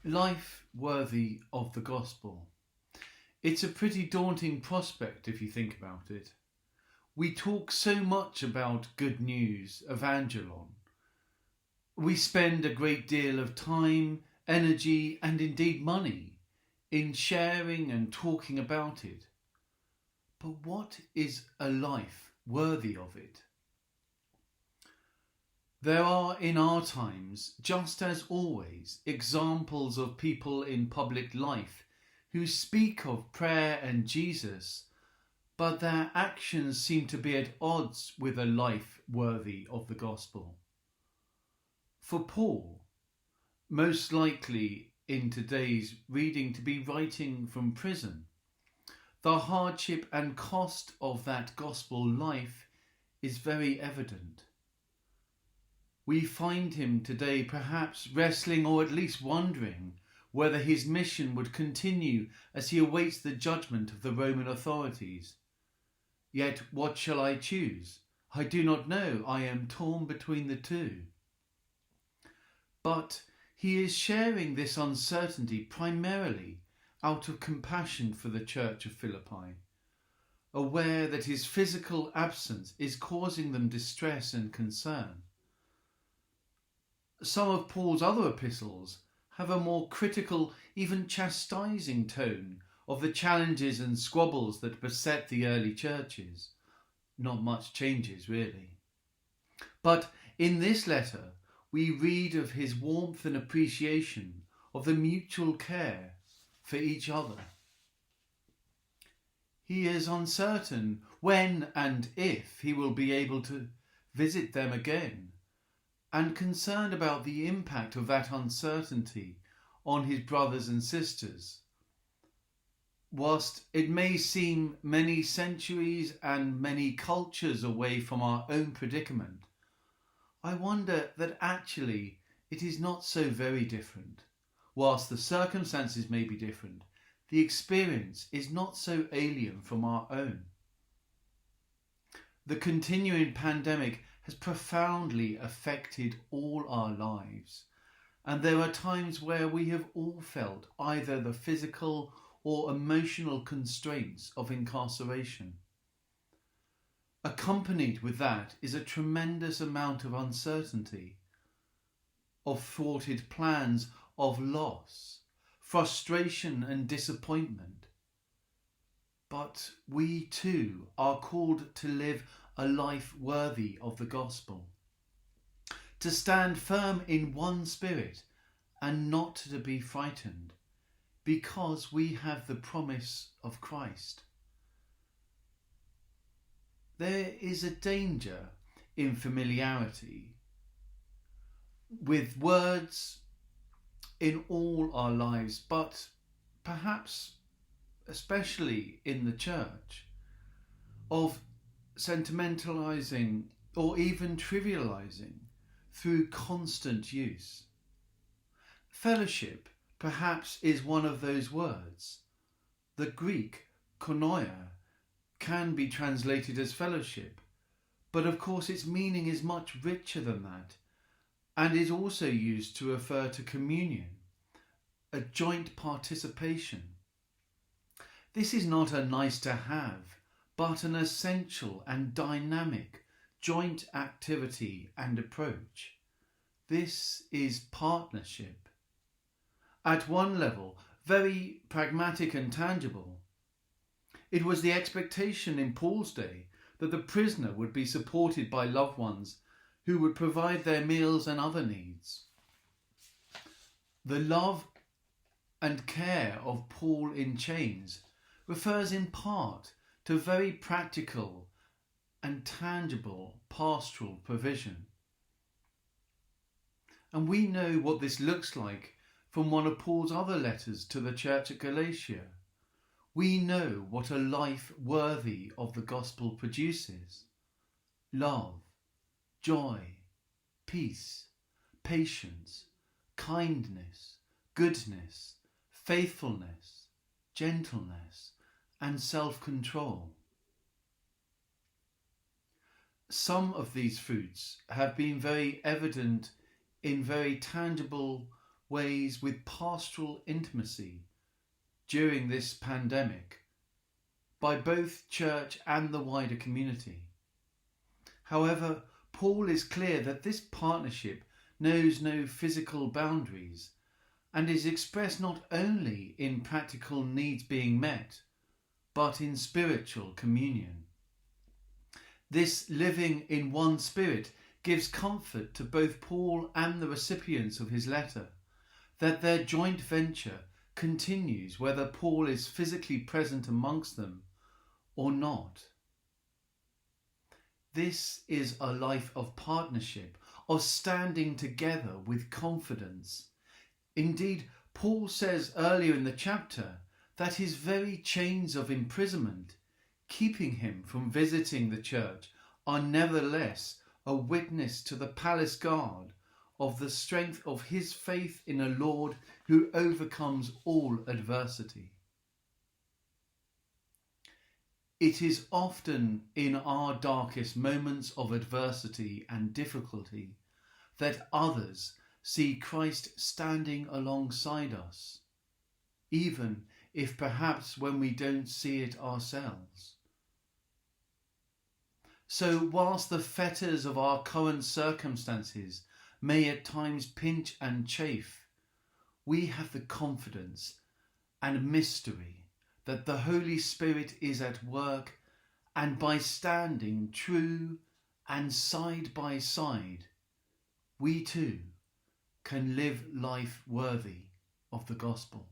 Life worthy of the gospel. It's a pretty daunting prospect if you think about it. We talk so much about good news, evangelon. We spend a great deal of time, energy, and indeed money in sharing and talking about it. But what is a life worthy of it? There are in our times, just as always, examples of people in public life who speak of prayer and Jesus, but their actions seem to be at odds with a life worthy of the gospel. For Paul, most likely in today's reading to be writing from prison, the hardship and cost of that gospel life is very evident. We find him today perhaps wrestling or at least wondering whether his mission would continue as he awaits the judgment of the Roman authorities. Yet what shall I choose? I do not know. I am torn between the two. But he is sharing this uncertainty primarily out of compassion for the church of Philippi, aware that his physical absence is causing them distress and concern. Some of Paul's other epistles have a more critical, even chastising tone of the challenges and squabbles that beset the early churches. Not much changes, really. But in this letter, we read of his warmth and appreciation of the mutual care for each other. He is uncertain when and if he will be able to visit them again, and concerned about the impact of that uncertainty on his brothers and sisters. Whilst it may seem many centuries and many cultures away from our own predicament, I wonder that actually it is not so very different. Whilst the circumstances may be different, the experience is not so alien from our own. The continuing pandemic has profoundly affected all our lives, and there are times where we have all felt either the physical or emotional constraints of incarceration. Accompanied with that is a tremendous amount of uncertainty, of thwarted plans, of loss, frustration and disappointment. But we too are called to live a life worthy of the gospel, to stand firm in one spirit and not to be frightened, because we have the promise of Christ. There is a danger in familiarity with words in all our lives, but perhaps especially in the church, of sentimentalizing or even trivializing through constant use. Fellowship perhaps is one of those words. The Greek koinonia can be translated as fellowship, but of course its meaning is much richer than that, and is also used to refer to communion, a joint participation. This is not a nice to have, but an essential and dynamic joint activity and approach. This is partnership. At one level, very pragmatic and tangible. It was the expectation in Paul's day that the prisoner would be supported by loved ones who would provide their meals and other needs. The love and care of Paul in chains refers in part to very practical and tangible pastoral provision. And we know what this looks like from one of Paul's other letters to the church at Galatia. We know what a life worthy of the gospel produces: love, joy, peace, patience, kindness, goodness, faithfulness, gentleness, and self-control. Some of these fruits have been very evident in very tangible ways with pastoral intimacy during this pandemic by both church and the wider community. However, Paul is clear that this partnership knows no physical boundaries and is expressed not only in practical needs being met, but in spiritual communion. This living in one spirit gives comfort to both Paul and the recipients of his letter, that their joint venture continues whether Paul is physically present amongst them or not. This is a life of partnership, of standing together with confidence. Indeed, Paul says earlier in the chapter that his very chains of imprisonment, keeping him from visiting the church, are nevertheless a witness to the palace guard of the strength of his faith in a Lord who overcomes all adversity. It is often in our darkest moments of adversity and difficulty that others see Christ standing alongside us, even if perhaps when we don't see it ourselves. So whilst the fetters of our current circumstances may at times pinch and chafe, we have the confidence and mystery that the Holy Spirit is at work, and by standing true and side by side, we too can live life worthy of the gospel.